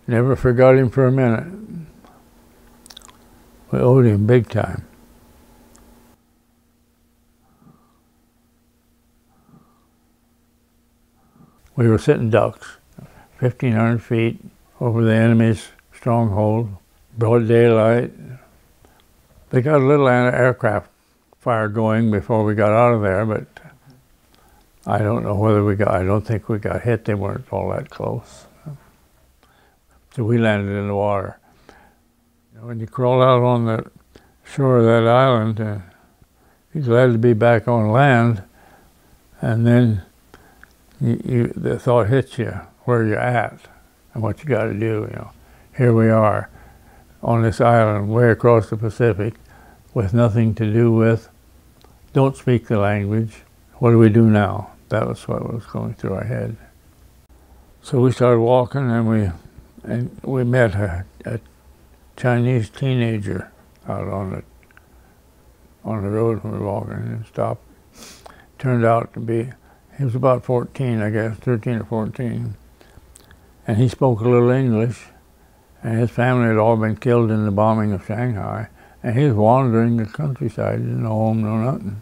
Never forgot him for a minute. We owed him big time. We were sitting ducks, 1,500 feet over the enemy's stronghold, broad daylight. They got a little aircraft fire going before we got out of there, but I don't know whether I don't think we got hit. They weren't all that close. So we landed in the water. When you crawl out on the shore of that island, you're glad to be back on land, and then the thought hits you where you're at and what you got to do. Here we are on this island way across the Pacific with nothing to do with, don't speak the language. What do we do now? That was what was going through our head. So we started walking, and we met a Chinese teenager out on the road when we were walking, and stopped. Turned out to be, he was about 14, I guess, 13 or 14. And he spoke a little English, and his family had all been killed in the bombing of Shanghai, and he was wandering the countryside, didn't know home, no nothing.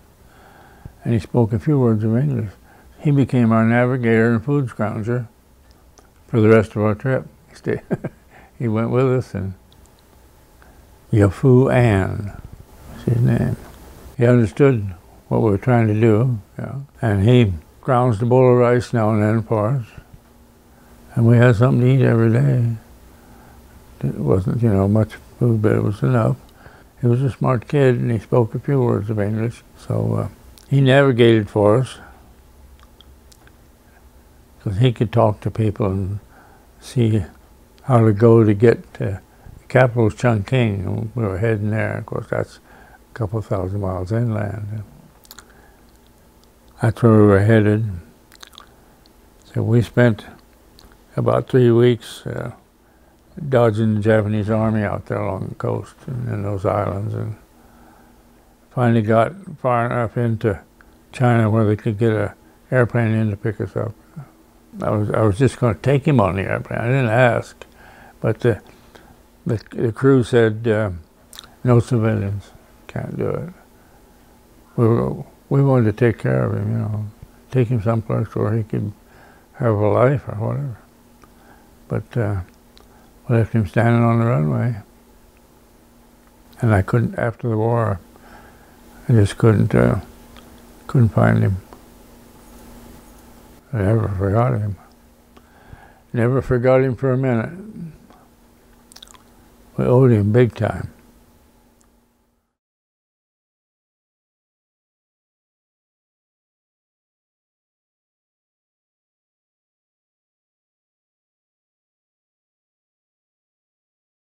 And he spoke a few words of English. He became our navigator and food scrounger for the rest of our trip. He went with us, and Yafu An was his name. He understood what we were trying to do, and he grounds a bowl of rice now and then for us. And we had something to eat every day. It wasn't, much food, but it was enough. He was a smart kid, and he spoke a few words of English, so he navigated for us, because he could talk to people and see how to go to get to the capital of Chongqing, and we were heading there. Of course, that's a couple thousand miles inland. That's where we were headed. So we spent about 3 weeks dodging the Japanese army out there along the coast and in those islands, and finally got far enough into China where they could get an airplane in to pick us up. I was just going to take him on the airplane. I didn't ask, but the crew said no civilians, can't do it. We wanted to take care of him, take him someplace where he could have a life or whatever. But we left him standing on the runway, and I couldn't. After the war, I just couldn't find him. I never forgot him. Never forgot him for a minute. We owed him big time.